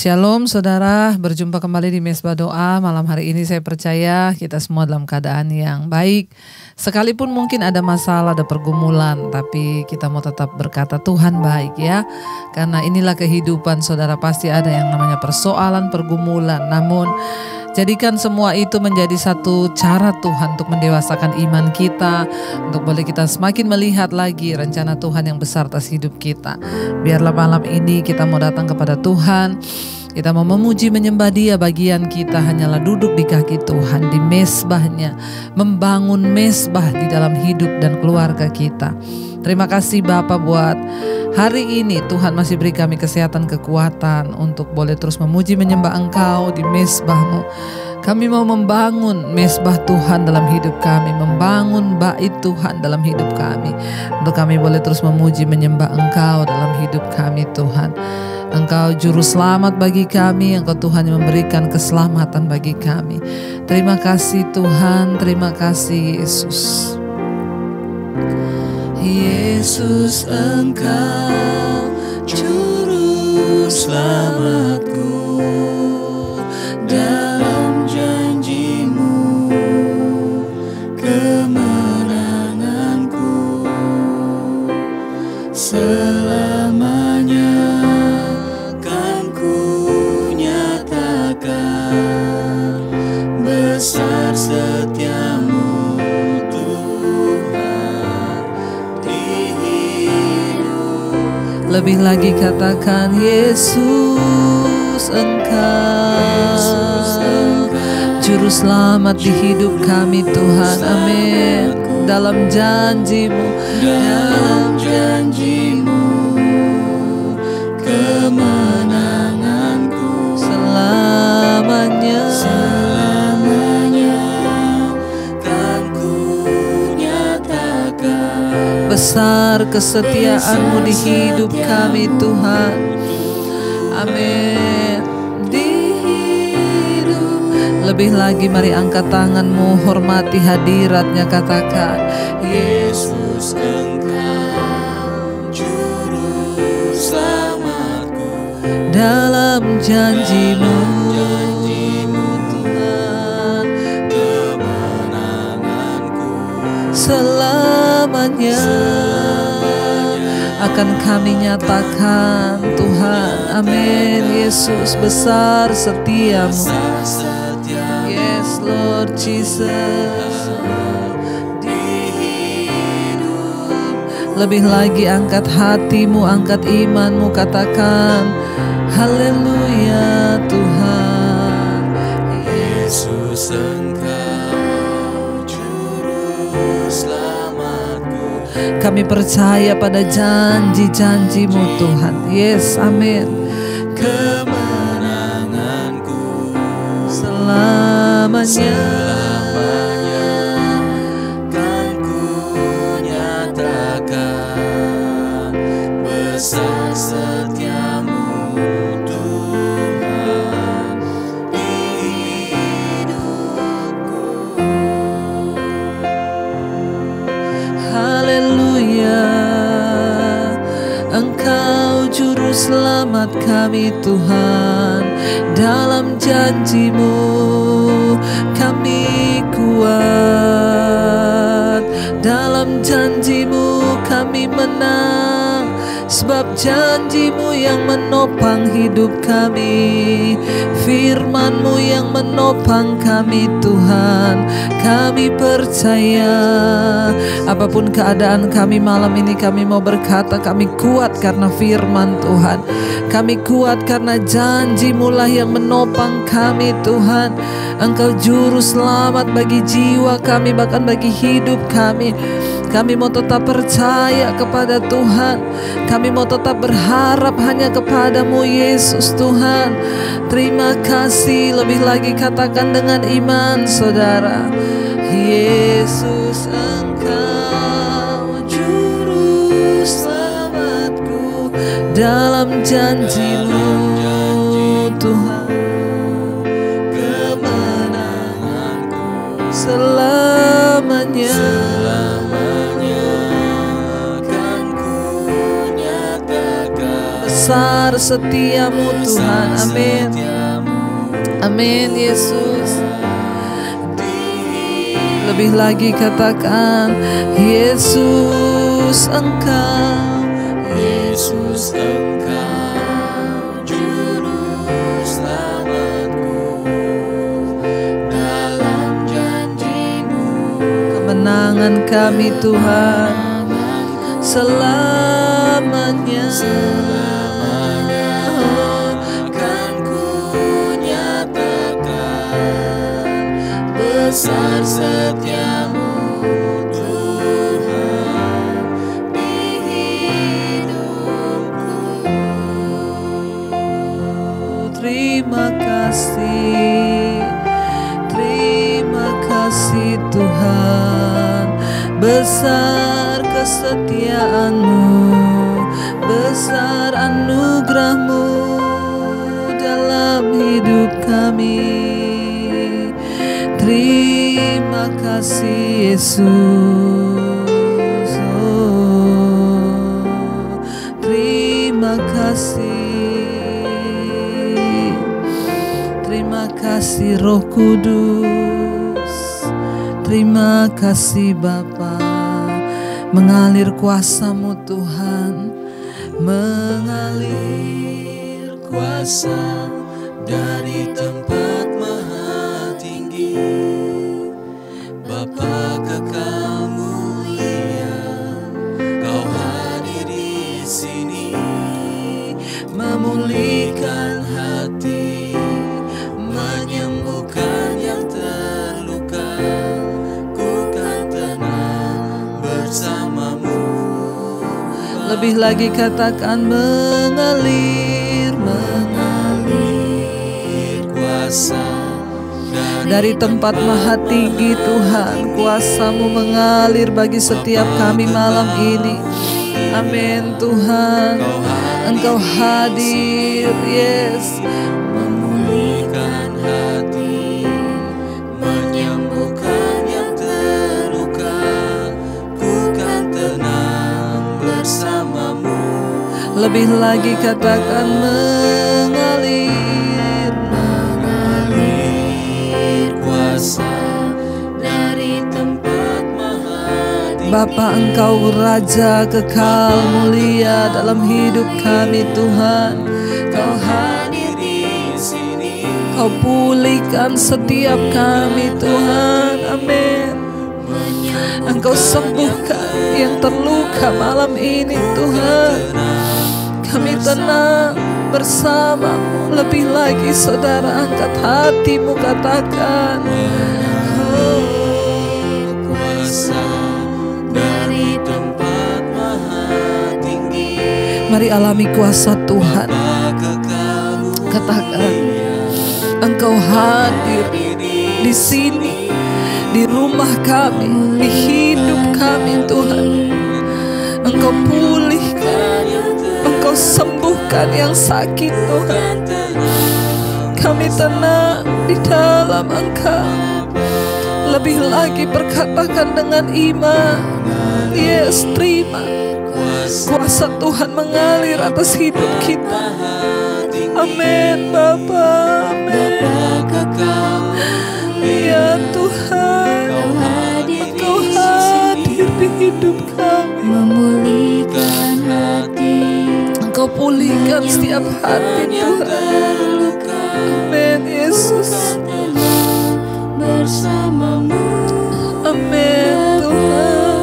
Shalom saudara, berjumpa kembali di Mesbah Doa. Malam hari ini saya percaya kita semua dalam keadaan yang baik. Sekalipun mungkin ada masalah, ada pergumulan, tapi kita mau tetap berkata Tuhan baik ya. Karena inilah kehidupan saudara, pasti ada yang namanya persoalan, pergumulan. Namun jadikan semua itu menjadi satu cara Tuhan untuk mendewasakan iman kita, untuk boleh kita semakin melihat lagi rencana Tuhan yang besar atas hidup kita. Biarlah malam ini kita mau datang kepada Tuhan, kita mau memuji menyembah Dia. Bagian kita hanyalah duduk di kaki Tuhan, di mesbahnya, membangun mesbah di dalam hidup dan keluarga kita. Terima kasih Bapa buat hari ini Tuhan masih beri kami kesehatan, kekuatan untuk boleh terus memuji menyembah Engkau di mesbah-Mu. Kami mau membangun mesbah Tuhan dalam hidup kami, membangun bait Tuhan dalam hidup kami, untuk kami boleh terus memuji menyembah Engkau dalam hidup kami Tuhan. Engkau juru selamat bagi kami, Engkau Tuhan yang memberikan keselamatan bagi kami. Terima kasih Tuhan, terima kasih Yesus. Yesus, Engkau juru selamatku, dalam janji-Mu kemenanganku, selamanya kan ku nyatakan besar setia-Mu. Lebih lagi katakan Yesus, Engkau juru selamat di hidup kami Tuhan. Amin. Dalam janji-Mu, dalam janji-Mu kemenanganku, selamanya besar kesetiaan-Mu di hidup kami Tuhan. Amin. Di hidup. Lebih lagi mari angkat tangan-Mu, hormati hadirat-Nya, katakan Yesus, Engkau juru selamatku, dalam janji-Mu Tuhan kemenanganku, selamanya akan kami nyatakan Tuhan. Amin. Yesus, besar setia-Mu. Yes Lord Jesus. Lebih lagi angkat hatimu, angkat imanmu, katakan haleluya Tuhan. Yesus, Engkau juru selamatku. Kami percaya pada janji-janji-Mu Tuhan. Yes, amin. Kemenanganku selamanya kan ku nyatakan besar setia-Mu Tuhan di hidupku. Haleluya, Engkau juru selamat kami Tuhan. Dalam janji-Mu kami kuat, dalam janji-Mu kami menang, sebab janji-Mu yang menopang hidup kami, firman-Mu yang menopang kami Tuhan. Kami percaya apapun keadaan kami malam ini, kami mau berkata kami kuat karena firman Tuhan. Kami kuat karena janji-Mu lah yang menopang kami Tuhan. Engkau juru selamat bagi jiwa kami, bahkan bagi hidup kami. Kami mau tetap percaya kepada Tuhan. Kami mau tetap berharap hanya kepada-Mu Yesus Tuhan. Terima kasih. Lebih lagi katakan dengan iman saudara, Yesus, Engkau juru selamatku, dalam janji-Mu Tuhan kemenanganku, selamanya besar setiamu Tuhan. Amin. Amin Yesus. Lebih lagi katakan, Yesus Engkau, Yesus Engkau juru selamatku, dalam janji-Mu kemenangan kami Tuhan selamanya. Akan ku nyatakan besar setiamu Tuhan di hidupku. Terima kasih Tuhan, besar kesetiaan-Mu, besar anugerah-Mu dalam hidup kami. Terima kasih Yesus. Oh, terima kasih. Terima kasih Roh Kudus. Terima kasih Bapa. Mengalir kuasa-Mu Tuhan, mengalir Kuasa dari tempat maha tinggi, Bapa kekal mulia, Kau hadir di sini, memulihkan hati, menyembuhkan yang terluka. Ku kan tenang bersama-Mu. Lebih lagi katakan, mengalir Kuasa dari tempat maha tinggi Tuhan. Kuasa-Mu mengalir bagi setiap kami malam ini. Amin Tuhan. Engkau hadir, yes, memulihkan hati, menyembuhkan yang terluka. Ku kan tenang bersama-Mu. lebih lagi katakan, mengalir Kuasa dari tempat maha tinggi, Bapa, Engkau Raja kekal mulia dalam hidup kami Tuhan. Kau hadir di sini, Kau pulihkan setiap kami Tuhan. Amin. Engkau sembuhkan yang terluka malam ini Tuhan. Kami tenang bersama-Mu. Lebih lagi saudara, angkat hatimu, katakan, oh, kuasa dari tempat maha tinggi, mari alami kuasa Tuhan. Katakan, Engkau hadir di sini, di rumah kami, di hidup kami Tuhan. Engkau pulihkan, Engkau sembuhkan yang sakit Tuhan. Kami tenang di dalam Engkau. Lebih lagi perkatakan dengan iman, yes, terima kuasa Tuhan mengalir atas hidup kita. Amin Bapa, amin. Ya Tuhan, Engkau hadir di hidup kami, memulihkan hati, Engkau pulihkan setiap hati Tuhan. Amin Yesus, bersama-Mu. amin Tuhan.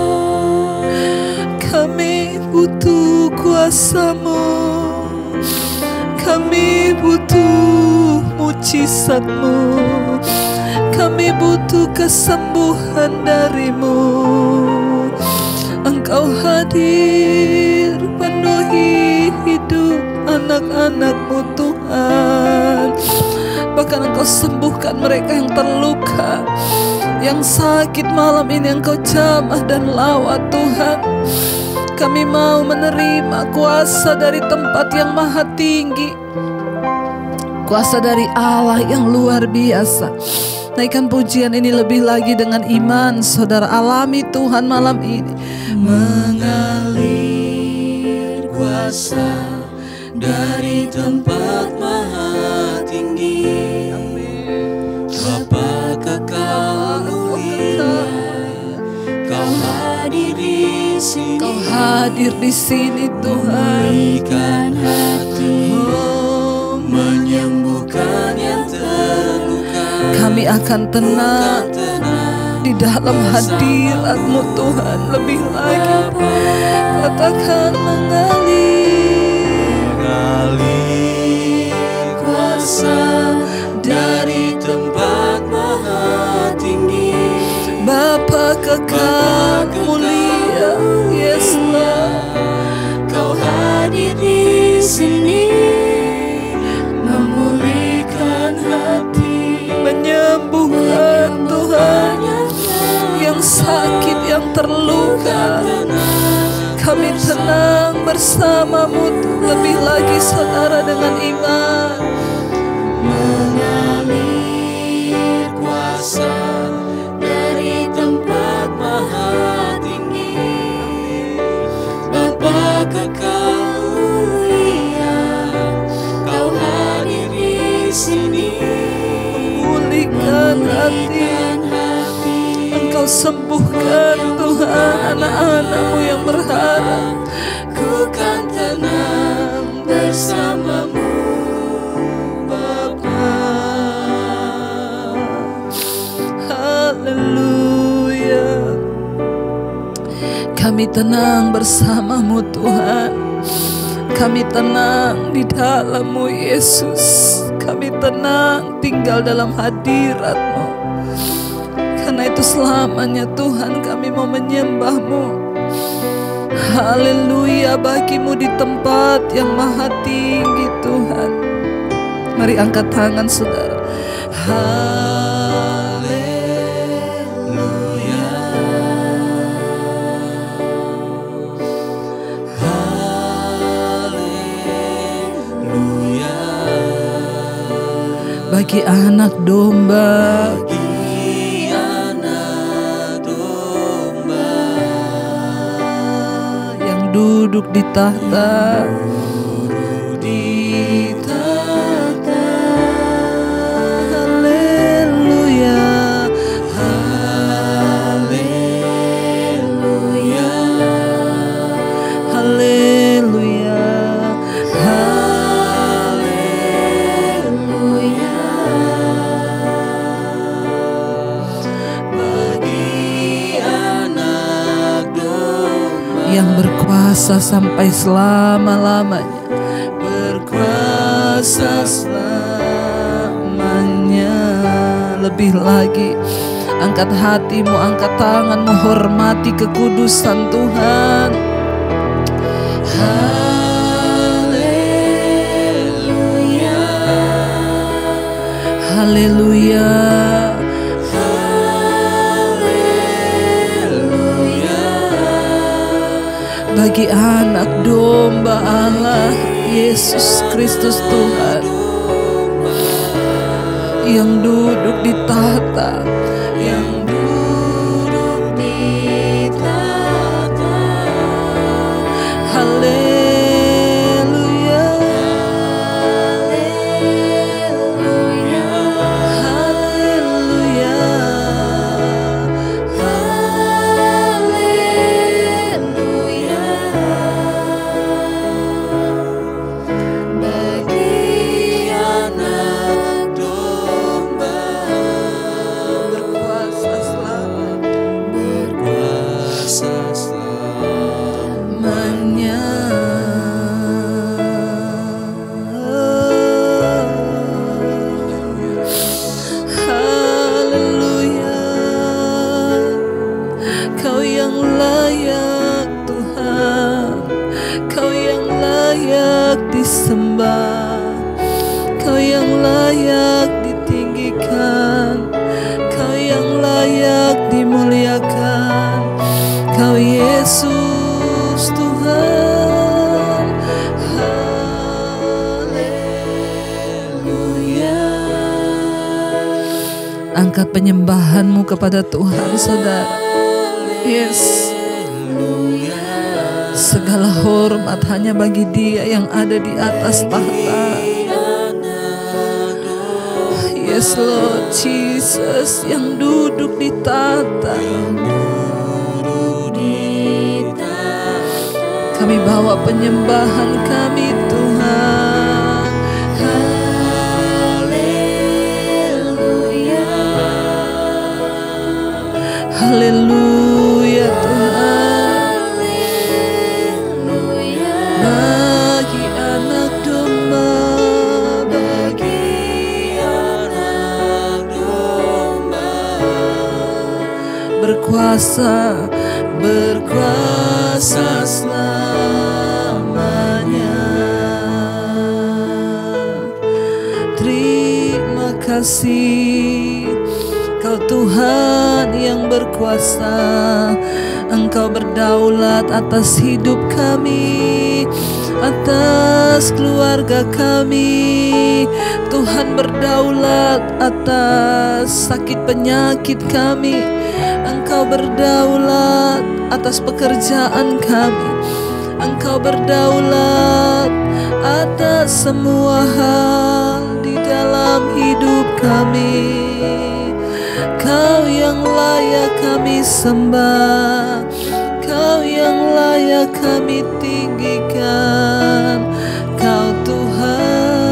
Kami butuh kuasa-Mu, kami butuh mujizat-Mu, kami butuh kesembuhan dari-Mu. Engkau hadir penuhi hidup anak-anak-Mu Tuhan. Bahkan Engkau sembuhkan mereka yang terluka, yang sakit malam ini. Engkau jamah dan lawat Tuhan. Kami mau menerima kuasa dari tempat yang maha tinggi, kuasa dari Allah yang luar biasa. Naikkan pujian ini lebih lagi dengan iman. Saudara alami Tuhan malam ini. Mengalir kuasa dari tempat maha tinggi. Bapa kekal mulia, Kau hadir di sini. Kau hadir di sini Tuhan. Memulihkan hati, menyembuhkan yang terluka. Kami akan tenang di dalam hadirat-Mu Tuhan. Lebih lagi katakan mengalir kuasa dari tempat maha tinggi. Bapa kekal mulia, yes Lord. Kau hadir di sini, memulihkan hati, Menyembuhkan Tuhan yang sakit, yang terluka. Kami tenang bersama-Mu. Lebih lagi saudara dengan iman. mengalir kuasa dari tempat maha tinggi. Bapa kekal mulia, Kau hadir di sini, Pulihkan hati. Engkau sembuhkan Tuhan anak-anak-Mu yang berharap. ku kan tenang bersama-Mu Bapa. Haleluya. Kami tenang bersama-Mu Tuhan. Kami tenang di dalam-Mu Yesus. Kami tenang tinggal dalam hadirat-Mu. Karena itu selamanya Tuhan kami mau menyembah-Mu. Haleluya, bagi-Mu di tempat yang maha tinggi Tuhan. Mari angkat tangan saudara. Haleluya. Haleluya. Bagi anak domba, Bagi anak domba yang duduk di tahta, di tahta. haleluya, Haleluya. haleluya, Haleluya. Bagi anak domba yang berkuasa sampai selama-lamanya, berkuasa selamanya. Lebih lagi, angkat hatimu, angkat tanganmu, hormati kekudusan Tuhan. Haleluya. Haleluya. Haleluya. Bagi anak domba Allah Yesus Kristus Tuhan yang duduk di tahta, Yang duduk di tahta. haleluya, Haleluya. haleluya. Haleluya. Bagi anak domba Berkuasa selamanya. berkuasa selamanya. Haleluya. Kau yang layak Tuhan, Kau yang layak disembah, Kau yang layak ditinggikan, Kau yang layak dimuliakan, Kau Yesus Tuhan. Haleluya. Angkat penyembahanmu kepada Tuhan saudara. Yes. Segala hormat hanya bagi Dia yang ada di atas tahta. Yes Lord Jesus, yang duduk di tahta. Kami bawa penyembahan kami Tuhan. Haleluya, haleluya Tuhan. Bagi anak domba, bagi anak domba, berkuasa, berkuasa selamanya. Terima kasih Kau Tuhan yang berkuasa. Engkau berdaulat atas hidup kami, atas keluarga kami. Tuhan berdaulat atas sakit penyakit kami. Engkau berdaulat atas pekerjaan kami. Engkau berdaulat atas semua hal di dalam hidup kami. Kau yang layak kami sembah, Kau yang layak kami tinggikan. Kau Tuhan,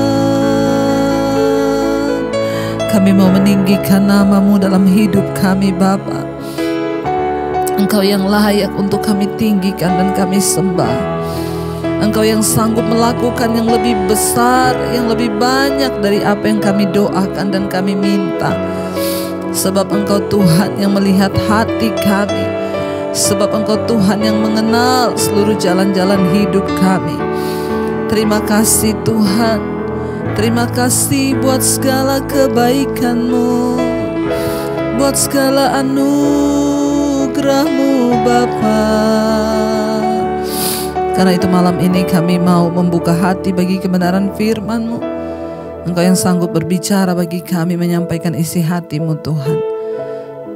kami mau meninggikan nama-Mu dalam hidup kami Bapa. Engkau yang layak untuk kami tinggikan dan kami sembah. Engkau yang sanggup melakukan yang lebih besar, yang lebih banyak dari apa yang kami doakan dan kami minta. Sebab Engkau Tuhan yang melihat hati kami. Sebab Engkau Tuhan yang mengenal seluruh jalan-jalan hidup kami. Terima kasih Tuhan. Terima kasih buat segala kebaikan-Mu, buat segala anugerah-Mu Bapa. Karena itu malam ini kami mau membuka hati bagi kebenaran firman-Mu. Engkau yang sanggup berbicara bagi kami, menyampaikan isi hati-Mu Tuhan.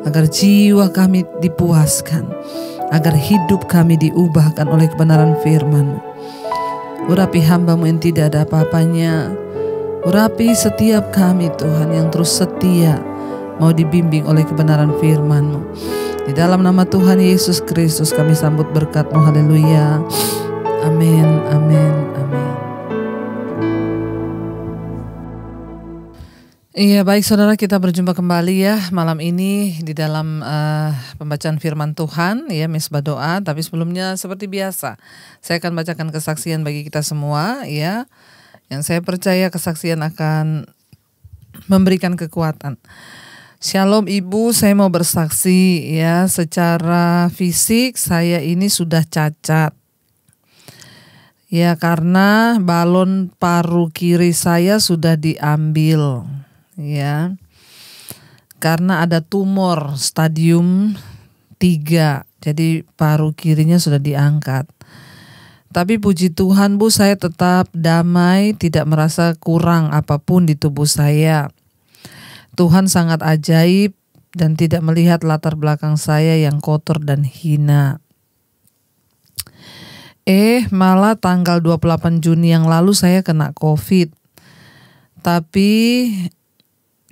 Agar jiwa kami dipuaskan, agar hidup kami diubahkan oleh kebenaran firman-Mu. Urapi hamba-Mu yang tidak ada apa-apanya. Urapi setiap kami Tuhan yang terus setia, mau dibimbing oleh kebenaran firman-Mu. Di dalam nama Tuhan Yesus Kristus kami sambut berkat-Mu. Haleluya. Amin, amin, amin. Iya, baik saudara, kita berjumpa kembali ya malam ini di dalam pembacaan firman Tuhan ya, Mesbah Doa. Tapi sebelumnya seperti biasa saya akan bacakan kesaksian bagi kita semua ya, yang saya percaya kesaksian akan memberikan kekuatan. Shalom Ibu, saya mau bersaksi ya, secara fisik saya ini sudah cacat. Ya, karena balon paru kiri saya sudah diambil. Ya, karena ada tumor stadium 3, jadi paru kirinya sudah diangkat. Tapi puji Tuhan Bu, saya tetap damai, tidak merasa kurang apapun di tubuh saya. Tuhan sangat ajaib dan tidak melihat latar belakang saya yang kotor dan hina. Malah tanggal 28 Juni yang lalu saya kena COVID. Tapi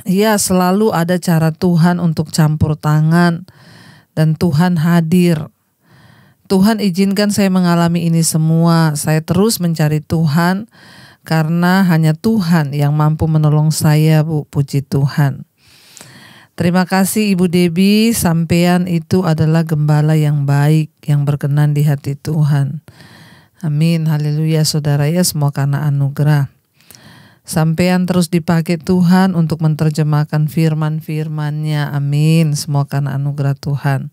ya, selalu ada cara Tuhan untuk campur tangan dan Tuhan hadir. Tuhan izinkan saya mengalami ini semua. Saya terus mencari Tuhan karena hanya Tuhan yang mampu menolong saya, Bu. Puji Tuhan. Terima kasih Ibu Debbie, sampean itu adalah gembala yang baik, yang berkenan di hati Tuhan. Amin, haleluya saudara ya, semua karena anugerah. Sampean terus dipakai Tuhan untuk menerjemahkan firman-firman-Nya. Amin. Semua karena anugerah Tuhan.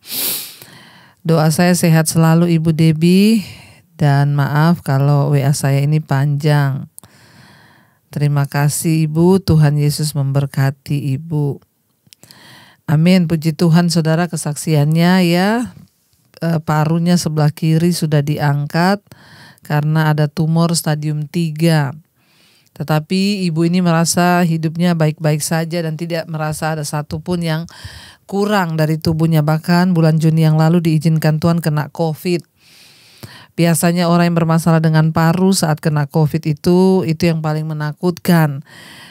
Doa saya sehat selalu Ibu Debbie. Dan maaf kalau WA saya ini panjang. Terima kasih Ibu. Tuhan Yesus memberkati Ibu. Amin. Puji Tuhan saudara, kesaksiannya ya. Parunya sebelah kiri sudah diangkat karena ada tumor stadium 3. Tetapi ibu ini merasa hidupnya baik-baik saja dan tidak merasa ada satupun yang kurang dari tubuhnya. Bahkan bulan Juni yang lalu diizinkan Tuhan kena COVID. Biasanya orang yang bermasalah dengan paru saat kena COVID itu yang paling menakutkan.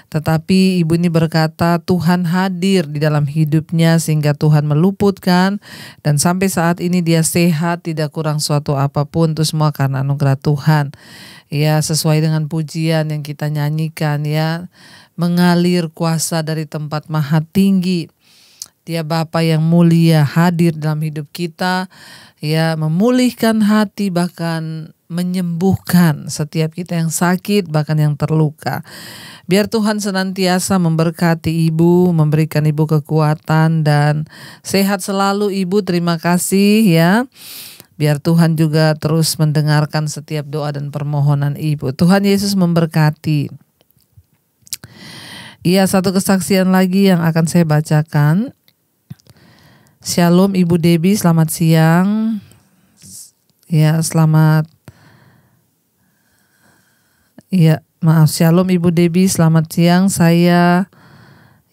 Tetapi ibu ini berkata Tuhan hadir di dalam hidupnya sehingga Tuhan meluputkan, dan sampai saat ini dia sehat, tidak kurang suatu apapun. Itu semua karena anugerah Tuhan. Ya, sesuai dengan pujian yang kita nyanyikan ya, mengalir kuasa dari tempat maha tinggi. Dia Bapa yang mulia hadir dalam hidup kita, ya, memulihkan hati, bahkan menyembuhkan setiap kita yang sakit, bahkan yang terluka. Biar Tuhan senantiasa memberkati ibu, memberikan ibu kekuatan dan sehat selalu ibu. Terima kasih ya. Biar Tuhan juga terus mendengarkan setiap doa dan permohonan ibu. Tuhan Yesus memberkati. Iya, satu kesaksian lagi yang akan saya bacakan. Shalom Ibu Debbie, selamat siang. Ya, selamat. Ya, maaf, Shalom Ibu Debbie, selamat siang. Saya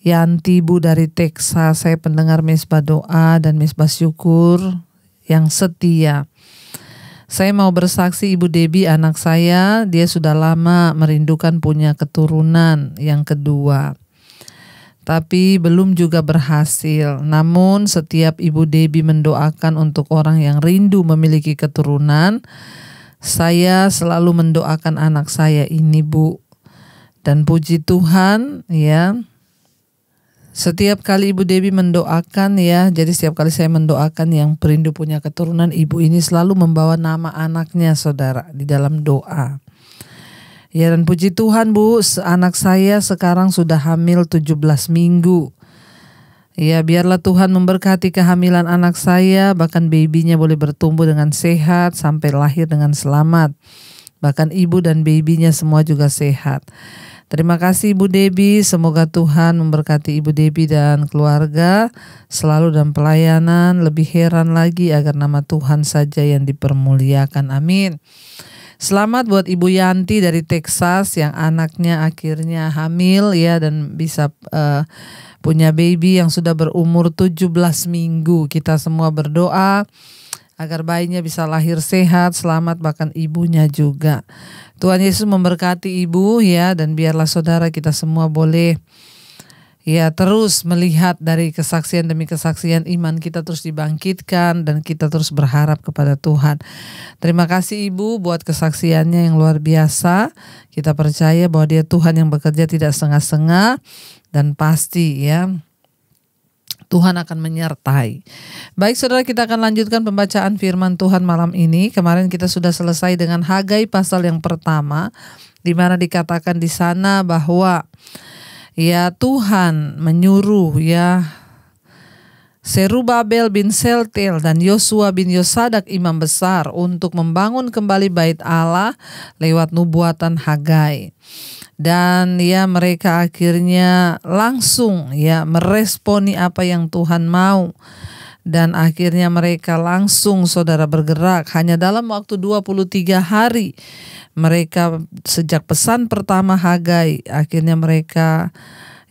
Yanti Bu dari Texas. Saya pendengar mesbah doa dan mesbah syukur yang setia. Saya mau bersaksi Ibu Debbie, anak saya, dia sudah lama merindukan punya keturunan yang kedua. Tapi belum juga berhasil. Namun setiap Ibu Debbie mendoakan untuk orang yang rindu memiliki keturunan, saya selalu mendoakan anak saya ini, Bu. Dan puji Tuhan ya, setiap kali Ibu Debbie mendoakan ya, jadi setiap kali saya mendoakan yang rindu punya keturunan, ibu ini selalu membawa nama anaknya, saudara, di dalam doa. Ya, dan puji Tuhan Bu, anak saya sekarang sudah hamil 17 minggu. Ya, biarlah Tuhan memberkati kehamilan anak saya, bahkan babynya boleh bertumbuh dengan sehat sampai lahir dengan selamat. Bahkan ibu dan babynya semua juga sehat. Terima kasih Ibu Debbie, semoga Tuhan memberkati Ibu Debbie dan keluarga selalu dalam pelayanan, lebih heran lagi agar nama Tuhan saja yang dipermuliakan. Amin. Selamat buat Ibu Yanti dari Texas yang anaknya akhirnya hamil ya, dan bisa punya baby yang sudah berumur 17 minggu. Kita semua berdoa agar bayinya bisa lahir sehat, selamat, bahkan ibunya juga. Tuhan Yesus memberkati ibu ya, dan biarlah saudara kita semua boleh ya terus melihat dari kesaksian demi kesaksian, iman kita terus dibangkitkan dan kita terus berharap kepada Tuhan. Terima kasih Ibu buat kesaksiannya yang luar biasa. Kita percaya bahwa dia Tuhan yang bekerja tidak setengah-setengah, dan pasti ya Tuhan akan menyertai. Baik saudara, kita akan lanjutkan pembacaan firman Tuhan malam ini. Kemarin kita sudah selesai dengan Hagai pasal yang pertama, di mana dikatakan di sana bahwa ya Tuhan menyuruh ya Serubabel bin Seltiel dan Yosua bin Yosadak imam besar untuk membangun kembali bait Allah lewat nubuatan Hagai. Dan ya mereka akhirnya langsung ya meresponi apa yang Tuhan mau. Dan akhirnya mereka langsung saudara bergerak hanya dalam waktu 23 hari. Mereka sejak pesan pertama Hagai, akhirnya mereka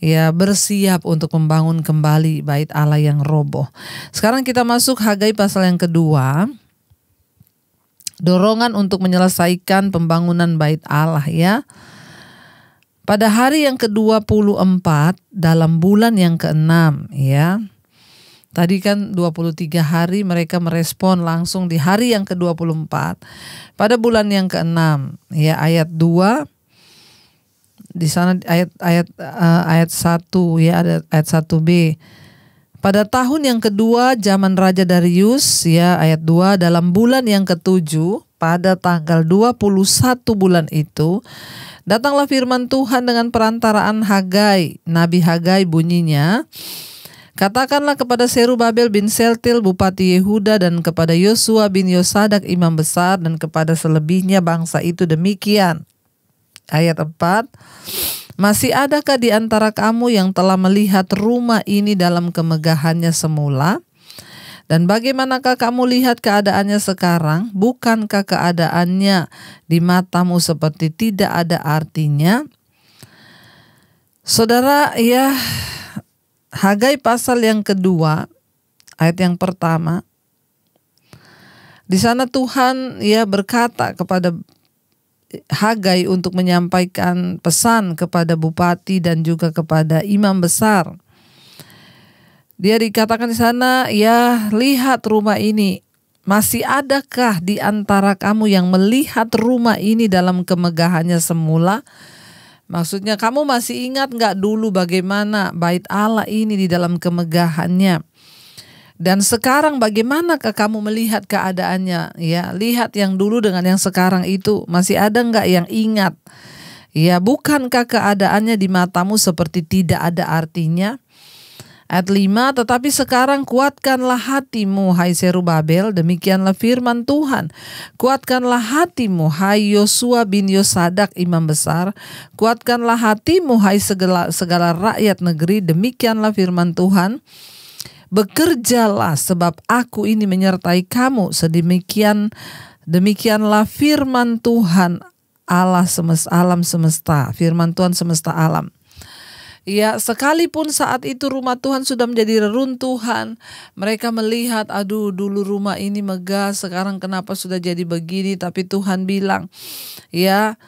ya bersiap untuk membangun kembali bait Allah yang roboh. Sekarang kita masuk Hagai pasal yang kedua. Dorongan untuk menyelesaikan pembangunan bait Allah ya. Pada hari yang ke-24 dalam bulan yang ke-6 ya. Tadi kan 23 hari, mereka merespon langsung di hari yang ke-24. Pada bulan yang ke-6 ya, ayat 2 di sana ayat 1 ya, ada ayat 1b. Pada tahun yang kedua zaman Raja Darius ya, ayat 2, dalam bulan yang ke-7 pada tanggal 21 bulan itu datanglah firman Tuhan dengan perantaraan Hagai, Nabi Hagai, bunyinya, katakanlah kepada Serubabel bin Seltiel bupati Yehuda dan kepada Yosua bin Yosadak imam besar dan kepada selebihnya bangsa itu demikian. Ayat 4, masih adakah di antara kamu yang telah melihat rumah ini dalam kemegahannya semula? Dan bagaimanakah kamu lihat keadaannya sekarang? Bukankah keadaannya di matamu seperti tidak ada artinya? Saudara ya, Hagai pasal yang kedua, ayat yang pertama. Di sana Tuhan ya berkata kepada Hagai untuk menyampaikan pesan kepada bupati dan juga kepada imam besar. Dia dikatakan di sana, ya lihat rumah ini. Masih adakah di antara kamu yang melihat rumah ini dalam kemegahannya semula? Maksudnya kamu masih ingat gak dulu bagaimana bait Allah ini di dalam kemegahannya? Dan sekarang bagaimanakah kamu melihat keadaannya? Ya, lihat yang dulu dengan yang sekarang itu. Masih ada enggak yang ingat? Ya, bukankah keadaannya di matamu seperti tidak ada artinya? Ayat 5, tetapi sekarang kuatkanlah hatimu, hai Zerubabel, demikianlah firman Tuhan. Kuatkanlah hatimu, hai Yosua bin Yosadak, imam besar. Kuatkanlah hatimu, hai segala rakyat negeri, demikianlah firman Tuhan. Bekerjalah sebab aku ini menyertai kamu. Demikianlah firman Tuhan Allah alam semesta. Firman Tuhan semesta alam. Ya, sekalipun saat itu rumah Tuhan sudah menjadi reruntuhan, mereka melihat, aduh dulu rumah ini megah, sekarang kenapa sudah jadi begini? Tapi Tuhan bilang, ya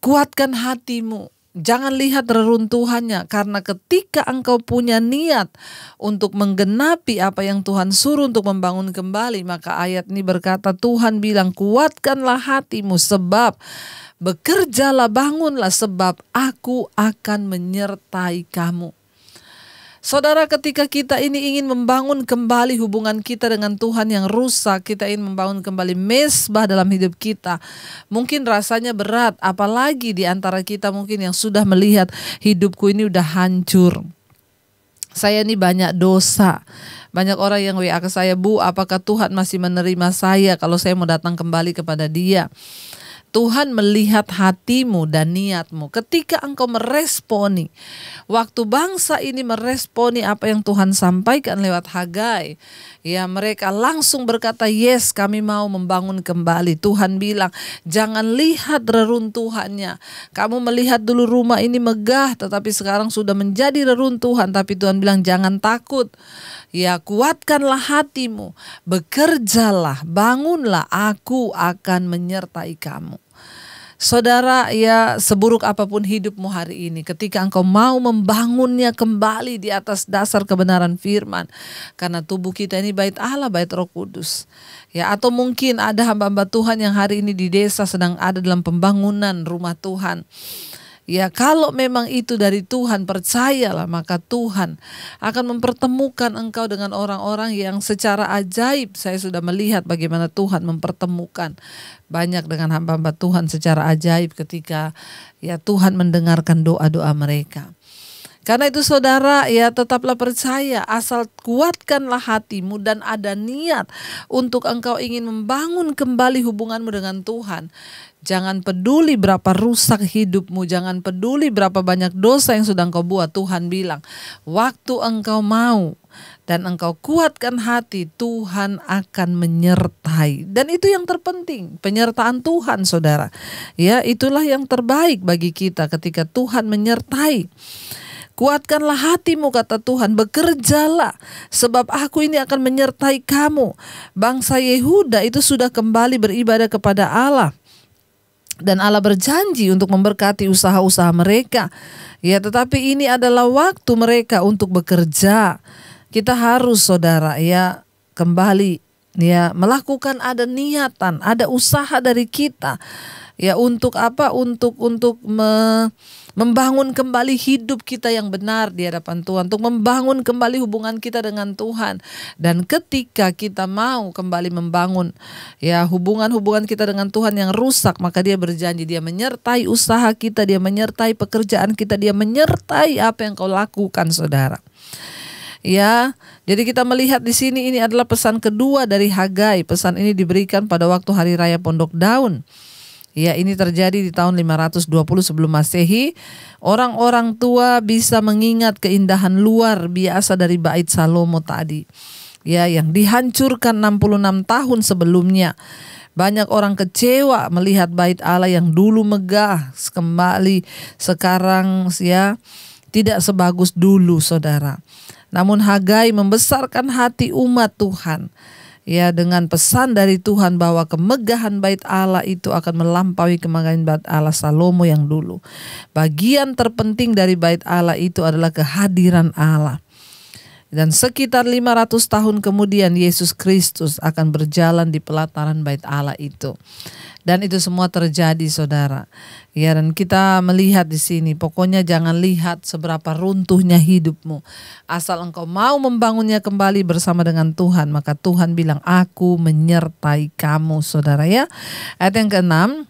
kuatkan hatimu. Jangan lihat reruntuhannya, karena ketika engkau punya niat untuk menggenapi apa yang Tuhan suruh untuk membangun kembali, maka ayat ini berkata, Tuhan bilang, kuatkanlah hatimu sebab bekerjalah, bangunlah sebab aku akan menyertai kamu. Saudara, ketika kita ini ingin membangun kembali hubungan kita dengan Tuhan yang rusak, kita ingin membangun kembali mezbah dalam hidup kita, mungkin rasanya berat, apalagi di antara kita mungkin yang sudah melihat hidupku ini udah hancur. Saya ini banyak dosa. Banyak orang yang WA ke saya, Bu, apakah Tuhan masih menerima saya kalau saya mau datang kembali kepada Dia? Tuhan melihat hatimu dan niatmu. Ketika engkau meresponi, waktu bangsa ini meresponi apa yang Tuhan sampaikan lewat Hagai, ya mereka langsung berkata, yes, kami mau membangun kembali. Tuhan bilang, jangan lihat reruntuhannya. Kamu melihat dulu rumah ini megah, tetapi sekarang sudah menjadi reruntuhan. Tapi Tuhan bilang, jangan takut. Ya, kuatkanlah hatimu, bekerjalah, bangunlah, aku akan menyertai kamu. Saudara, ya seburuk apapun hidupmu hari ini, ketika engkau mau membangunnya kembali di atas dasar kebenaran firman, karena tubuh kita ini bait Allah, bait Roh Kudus. Ya, atau mungkin ada hamba-hamba Tuhan yang hari ini di desa sedang ada dalam pembangunan rumah Tuhan. Ya, kalau memang itu dari Tuhan, percayalah, maka Tuhan akan mempertemukan engkau dengan orang-orang yang secara ajaib. Saya sudah melihat bagaimana Tuhan mempertemukan banyak dengan hamba-hamba Tuhan secara ajaib ketika ya Tuhan mendengarkan doa-doa mereka. Karena itu saudara, ya tetaplah percaya, asal kuatkanlah hatimu dan ada niat untuk engkau ingin membangun kembali hubunganmu dengan Tuhan. Jangan peduli berapa rusak hidupmu, jangan peduli berapa banyak dosa yang sudah engkau buat. Tuhan bilang, waktu engkau mau dan engkau kuatkan hati, Tuhan akan menyertai. Dan itu yang terpenting, penyertaan Tuhan saudara. Ya, itulah yang terbaik bagi kita ketika Tuhan menyertai. Kuatkanlah hatimu, kata Tuhan, bekerjalah, sebab aku ini akan menyertai kamu. Bangsa Yehuda itu sudah kembali beribadah kepada Allah. Dan Allah berjanji untuk memberkati usaha-usaha mereka. Ya, tetapi ini adalah waktu mereka untuk bekerja. Kita harus saudara ya kembali ya melakukan, ada niatan, ada usaha dari kita. Ya, untuk apa? Untuk membangun kembali hidup kita yang benar di hadapan Tuhan, untuk membangun kembali hubungan kita dengan Tuhan. Dan ketika kita mau kembali membangun ya hubungan kita dengan Tuhan yang rusak, maka Dia berjanji, Dia menyertai usaha kita, Dia menyertai pekerjaan kita, Dia menyertai apa yang kau lakukan saudara. Ya, jadi kita melihat di sini ini adalah pesan kedua dari Hagai. Pesan ini diberikan pada waktu hari raya Pondok Daun. Ya, ini terjadi di tahun 520 sebelum Masehi. Orang-orang tua bisa mengingat keindahan luar biasa dari bait Salomo tadi. Ya, yang dihancurkan 66 tahun sebelumnya. Banyak orang kecewa melihat bait Allah yang dulu megah kembali sekarang ya tidak sebagus dulu saudara. Namun Hagai membesarkan hati umat Tuhan. Ya, dengan pesan dari Tuhan bahwa kemegahan bait Allah itu akan melampaui kemegahan bait Allah Salomo yang dulu. Bagian terpenting dari bait Allah itu adalah kehadiran Allah. Dan sekitar 500 tahun kemudian Yesus Kristus akan berjalan di pelataran bait Allah itu. Dan itu semua terjadi, saudara. Ya, dan kita melihat di sini, pokoknya jangan lihat seberapa runtuhnya hidupmu. Asal engkau mau membangunnya kembali bersama dengan Tuhan, maka Tuhan bilang, aku menyertai kamu, saudara ya. Ayat yang ke-6.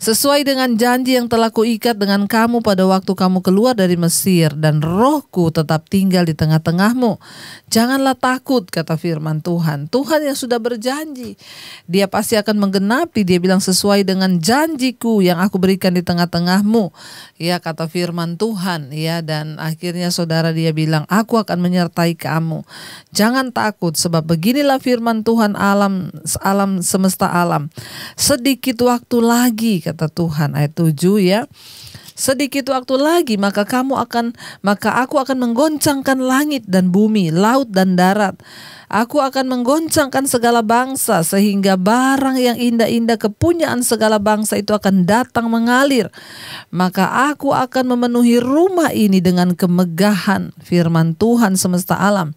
Sesuai dengan janji yang telah kuikat dengan kamu pada waktu kamu keluar dari Mesir, dan rohku tetap tinggal di tengah-tengahmu. Janganlah takut, kata firman Tuhan. Tuhan yang sudah berjanji, Dia pasti akan menggenapi. Dia bilang sesuai dengan janjiku yang aku berikan di tengah-tengahmu. Ya, kata firman Tuhan. Ya, dan akhirnya saudara, Dia bilang, aku akan menyertai kamu. Jangan takut, sebab beginilah firman Tuhan alam semesta alam. Sedikit waktu lagi, kata Tuhan, ayat 7 ya. Sedikit waktu lagi maka aku akan menggoncangkan langit dan bumi, laut dan darat. Aku akan menggoncangkan segala bangsa sehingga barang yang indah-indah kepunyaan segala bangsa itu akan datang mengalir. Maka aku akan memenuhi rumah ini dengan kemegahan, firman Tuhan semesta alam.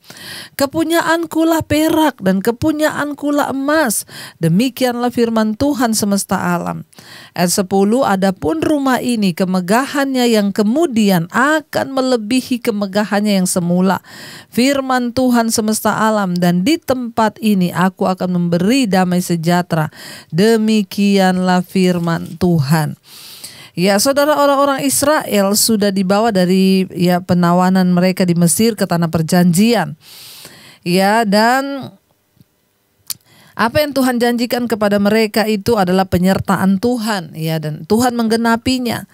Kepunyaankulah perak dan kepunyaankulah emas. Demikianlah firman Tuhan semesta alam. Ayat 10, adapun rumah ini kemegahannya yang kemudian akan melebihi kemegahannya yang semula. Firman Tuhan semesta alam, dan di tempat ini aku akan memberi damai sejahtera. Demikianlah firman Tuhan. Ya, saudara, orang-orang Israel sudah dibawa dari penawanan mereka di Mesir ke tanah perjanjian. Ya, dan apa yang Tuhan janjikan kepada mereka itu adalah penyertaan Tuhan, ya, dan Tuhan menggenapinya.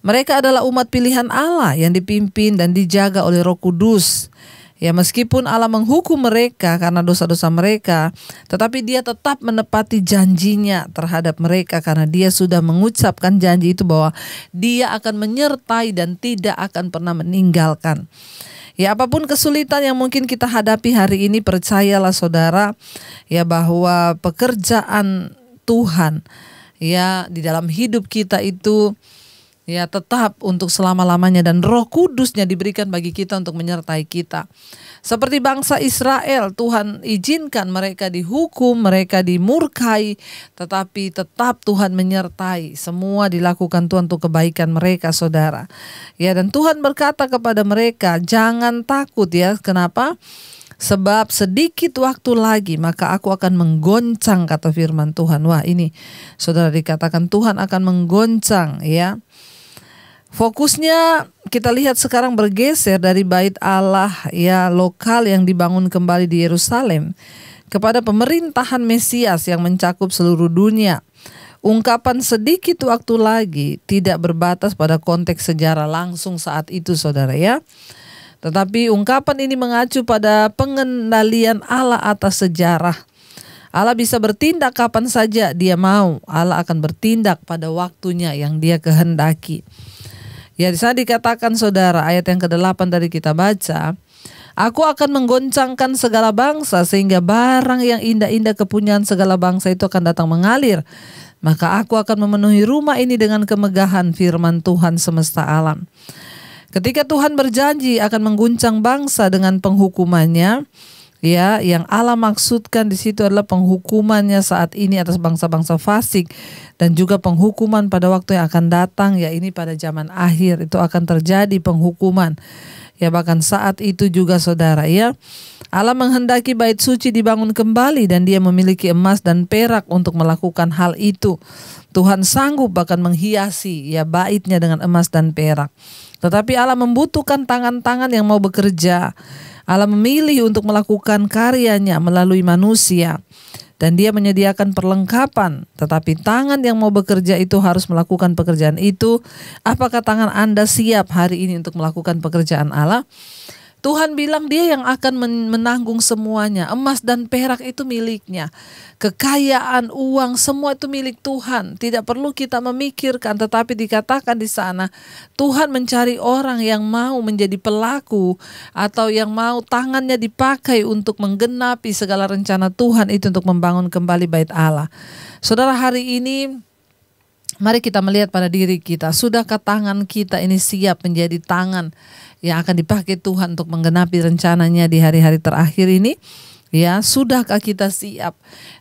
Mereka adalah umat pilihan Allah yang dipimpin dan dijaga oleh Roh Kudus. Ya, meskipun Allah menghukum mereka karena dosa-dosa mereka, tetapi Dia tetap menepati janjinya terhadap mereka karena Dia sudah mengucapkan janji itu bahwa Dia akan menyertai dan tidak akan pernah meninggalkan. Ya, apapun kesulitan yang mungkin kita hadapi hari ini, percayalah saudara, ya, bahwa pekerjaan Tuhan ya di dalam hidup kita itu ya tetap untuk selama-lamanya, dan Roh Kudusnya diberikan bagi kita untuk menyertai kita. Seperti bangsa Israel, Tuhan izinkan mereka dihukum, mereka dimurkai, tetapi tetap Tuhan menyertai. Semua dilakukan Tuhan untuk kebaikan mereka, saudara. Ya, dan Tuhan berkata kepada mereka, jangan takut ya. Kenapa? Sebab sedikit waktu lagi maka aku akan menggoncang, kata firman Tuhan. Wah, ini saudara, dikatakan Tuhan akan menggoncang ya. Fokusnya kita lihat sekarang bergeser dari bait Allah ya lokal yang dibangun kembali di Yerusalem kepada pemerintahan Mesias yang mencakup seluruh dunia. Ungkapan sedikit waktu lagi tidak berbatas pada konteks sejarah langsung saat itu, saudara ya. Tetapi ungkapan ini mengacu pada pengendalian Allah atas sejarah. Allah bisa bertindak kapan saja Dia mau. Allah akan bertindak pada waktunya yang Dia kehendaki. Ya, di sana dikatakan saudara, ayat yang ke-8 dari kita baca, aku akan menggoncangkan segala bangsa sehingga barang yang indah-indah kepunyaan segala bangsa itu akan datang mengalir. Maka aku akan memenuhi rumah ini dengan kemegahan, firman Tuhan semesta alam. Ketika Tuhan berjanji akan mengguncang bangsa dengan penghukumannya, ya, yang Allah maksudkan di situ adalah penghukumannya saat ini atas bangsa-bangsa fasik dan juga penghukuman pada waktu yang akan datang, ya, ini pada zaman akhir itu akan terjadi penghukuman. Ya, bahkan saat itu juga saudara ya, Allah menghendaki bait suci dibangun kembali dan Dia memiliki emas dan perak untuk melakukan hal itu. Tuhan sanggup bahkan menghiasi ya baitnya dengan emas dan perak. Tetapi Allah membutuhkan tangan-tangan yang mau bekerja. Allah memilih untuk melakukan karyanya melalui manusia. Dan Dia menyediakan perlengkapan. Tetapi tangan yang mau bekerja itu harus melakukan pekerjaan itu. Apakah tangan Anda siap hari ini untuk melakukan pekerjaan Allah? Tuhan bilang dia yang akan menanggung semuanya. Emas dan perak itu miliknya. Kekayaan, uang, semua itu milik Tuhan. Tidak perlu kita memikirkan, tetapi dikatakan di sana Tuhan mencari orang yang mau menjadi pelaku atau yang mau tangannya dipakai untuk menggenapi segala rencana Tuhan itu untuk membangun kembali bait Allah. Saudara, hari ini mari kita melihat pada diri kita. Sudahkah tangan kita ini siap menjadi tangan yang akan dipakai Tuhan untuk menggenapi rencananya di hari-hari terakhir ini? Ya, sudahkah kita siap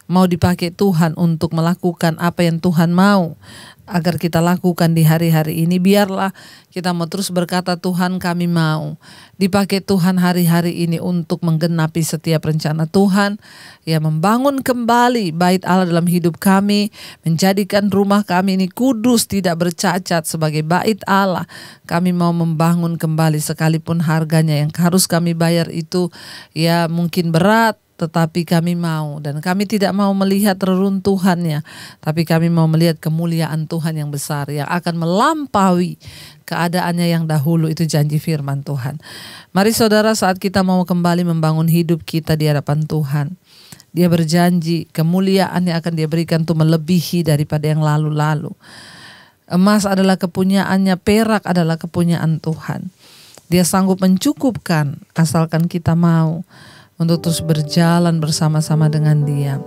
mau dipakai Tuhan untuk melakukan apa yang Tuhan mau agar kita lakukan di hari-hari ini? Biarlah kita mau terus berkata, Tuhan, kami mau dipakai Tuhan hari-hari ini untuk menggenapi setiap rencana Tuhan, ya, membangun kembali bait Allah dalam hidup kami, menjadikan rumah kami ini kudus, tidak bercacat sebagai bait Allah. Kami mau membangun kembali sekalipun harganya yang harus kami bayar itu ya mungkin berat, tetapi kami mau, dan kami tidak mau melihat reruntuhannya, tapi kami mau melihat kemuliaan Tuhan yang besar yang akan melampaui keadaannya yang dahulu. Itu janji firman Tuhan. Mari saudara, saat kita mau kembali membangun hidup kita di hadapan Tuhan, Dia berjanji kemuliaan yang akan Dia berikan itu melebihi daripada yang lalu-lalu. Emas adalah kepunyaannya, perak adalah kepunyaan Tuhan. Dia sanggup mencukupkan asalkan kita mau untuk terus berjalan bersama-sama dengan Dia.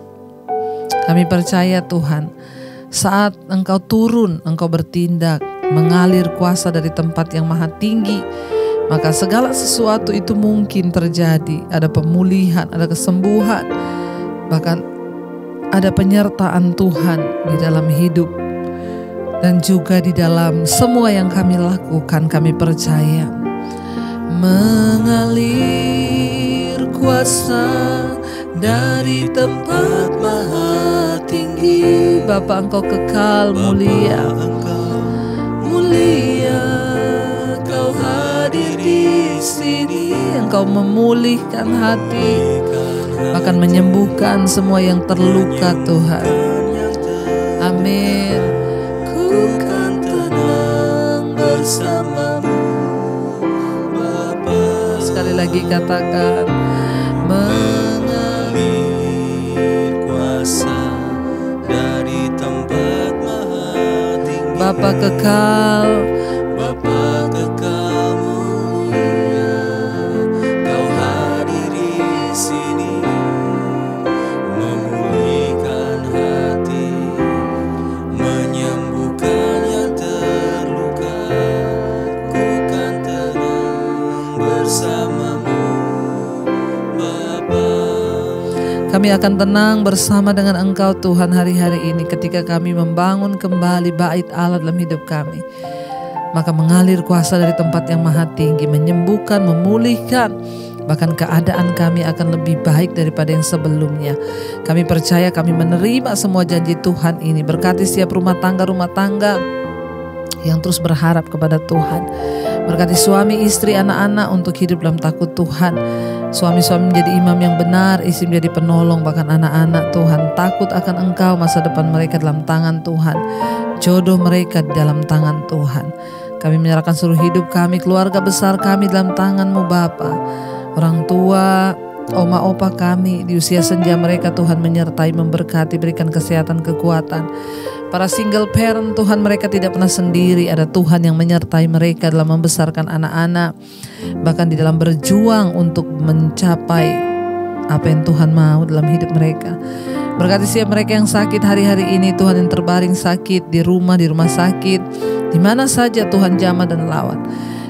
Kami percaya Tuhan, saat Engkau turun, Engkau bertindak, mengalir kuasa dari tempat yang maha tinggi, maka segala sesuatu itu mungkin terjadi. Ada pemulihan, ada kesembuhan, bahkan ada penyertaan Tuhan di dalam hidup dan juga di dalam semua yang kami lakukan. Kami percaya mengalir kuasa dari tempat maha tinggi. Bapa, Engkau kekal mulia, mulia, Kau hadir di sini. Engkau memulihkan hati, bahkan menyembuhkan semua yang terluka Tuhan. Amin. Ku kan tenang bersamamu Bapa. Sekali lagi katakan, mengalir kuasa dari tempat maha tinggi. Bapa kekal, Bapa kekal mulia, Kau hadir di sini, memulihkan hati, menyembuhkan yang terluka. Ku kan tenang bersamamu Bapa. kami akan tenang bersama dengan Engkau Tuhan hari-hari ini ketika kami membangun kembali bait Allah dalam hidup kami. Maka mengalir kuasa dari tempat yang maha tinggi, menyembuhkan, memulihkan, bahkan keadaan kami akan lebih baik daripada yang sebelumnya. Kami percaya, kami menerima semua janji Tuhan ini. Berkati setiap rumah tangga yang terus berharap kepada Tuhan. Berkati suami, istri, anak-anak untuk hidup dalam takut Tuhan. Suami-suami menjadi imam yang benar, istri menjadi penolong, bahkan anak-anak Tuhan takut akan Engkau, masa depan mereka dalam tangan Tuhan, jodoh mereka di dalam tangan Tuhan. Kami menyerahkan seluruh hidup kami, keluarga besar kami dalam tangan-Mu Bapa. Orang tua, oma opa kami di usia senja mereka Tuhan menyertai, memberkati, berikan kesehatan, kekuatan. Para single parent Tuhan, mereka tidak pernah sendiri, ada Tuhan yang menyertai mereka dalam membesarkan anak-anak, bahkan di dalam berjuang untuk mencapai apa yang Tuhan mau dalam hidup mereka. Berkati setiap mereka yang sakit hari-hari ini Tuhan, yang terbaring sakit di rumah sakit, di mana saja Tuhan jamah dan lawat.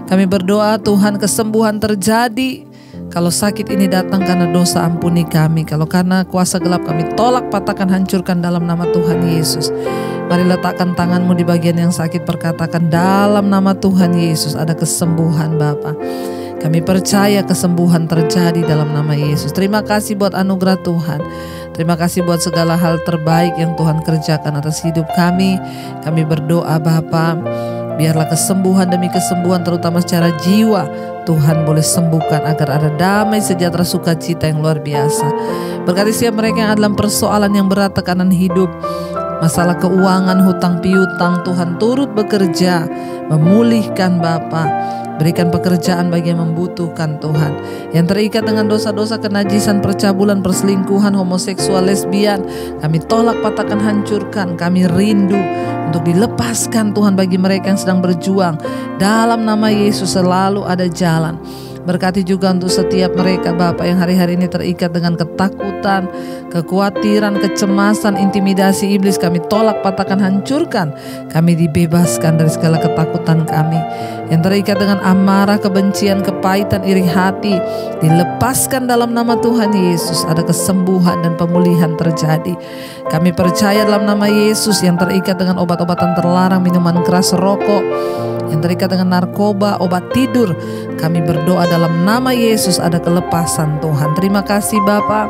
Kami berdoa Tuhan kesembuhan terjadi. Kalau sakit ini datang karena dosa, ampuni kami. Kalau karena kuasa gelap, kami tolak, patahkan, hancurkan dalam nama Tuhan Yesus. Mari letakkan tanganmu di bagian yang sakit, perkatakan dalam nama Tuhan Yesus ada kesembuhan Bapa. Kami percaya kesembuhan terjadi dalam nama Yesus. Terima kasih buat anugerah Tuhan. Terima kasih buat segala hal terbaik yang Tuhan kerjakan atas hidup kami. Kami berdoa Bapa, biarlah kesembuhan demi kesembuhan, terutama secara jiwa, Tuhan boleh sembuhkan agar ada damai, sejahtera, sukacita yang luar biasa. Berkati setiap mereka yang ada dalam persoalan yang berat, tekanan hidup, Masalah keuangan, hutang piutang, Tuhan turut bekerja memulihkan Bapa. Berikan pekerjaan bagi yang membutuhkan Tuhan. Yang terikat dengan dosa-dosa kenajisan, percabulan, perselingkuhan, homoseksual, lesbian, kami tolak, patahkan, hancurkan. Kami rindu untuk dilepaskan Tuhan bagi mereka yang sedang berjuang. Dalam nama Yesus selalu ada jalan. Berkati juga untuk setiap mereka Bapa yang hari-hari ini terikat dengan ketakutan, kekhawatiran, kecemasan, intimidasi iblis. Kami tolak, patahkan, hancurkan. Kami dibebaskan dari segala ketakutan kami. Yang terikat dengan amarah, kebencian, kepahitan, iri hati, dilepaskan dalam nama Tuhan Yesus. Ada kesembuhan dan pemulihan terjadi. Kami percaya dalam nama Yesus yang terikat dengan obat-obatan terlarang, minuman keras, rokok, yang terikat dengan narkoba, obat tidur, kami berdoa dalam nama Yesus ada kelepasan Tuhan. Terima kasih Bapa.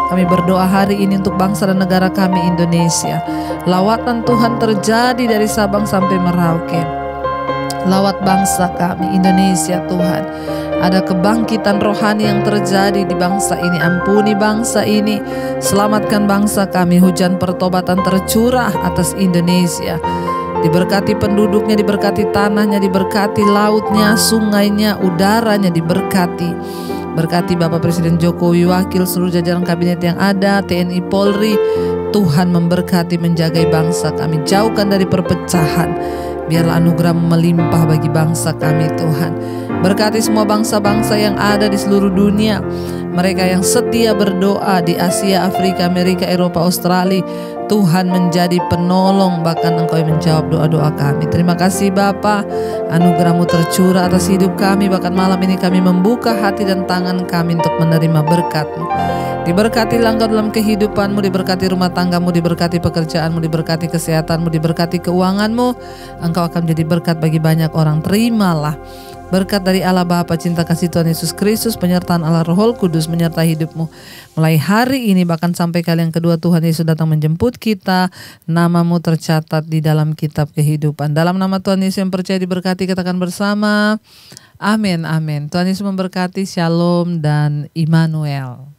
Kami berdoa hari ini untuk bangsa dan negara kami Indonesia. Lawatan Tuhan terjadi dari Sabang sampai Merauke. Lawat bangsa kami Indonesia Tuhan. Ada kebangkitan rohani yang terjadi di bangsa ini. Ampuni bangsa ini. Selamatkan bangsa kami. Hujan pertobatan tercurah atas Indonesia. Diberkati penduduknya, diberkati tanahnya, diberkati lautnya, sungainya, udaranya diberkati. Berkati Bapak Presiden Jokowi, wakil seluruh jajaran kabinet yang ada, TNI Polri. Tuhan memberkati, menjagai bangsa kami. Jauhkan dari perpecahan. Biarlah anugerah melimpah bagi bangsa kami Tuhan. Berkati semua bangsa-bangsa yang ada di seluruh dunia. Mereka yang setia berdoa di Asia, Afrika, Amerika, Eropa, Australia. Tuhan menjadi penolong, bahkan Engkau yang menjawab doa-doa kami. Terima kasih Bapa, anugerah-Mu tercurah atas hidup kami. Bahkan malam ini kami membuka hati dan tangan kami untuk menerima berkat-Mu. Diberkati Engkau dalam kehidupan-Mu, diberkati rumah tangga-Mu, diberkati pekerjaan-Mu, diberkati kesehatan-Mu, diberkati keuangan-Mu. Engkau akan menjadi berkat bagi banyak orang. Terimalah berkat dari Allah Bapa, cinta kasih Tuhan Yesus Kristus, penyertaan Allah Roh Kudus menyertai hidupmu. Mulai hari ini bahkan sampai kali yang kedua Tuhan Yesus datang menjemput kita, namamu tercatat di dalam kitab kehidupan. Dalam nama Tuhan Yesus yang percaya diberkati, katakan bersama, amin, amin. Tuhan Yesus memberkati, shalom dan Immanuel.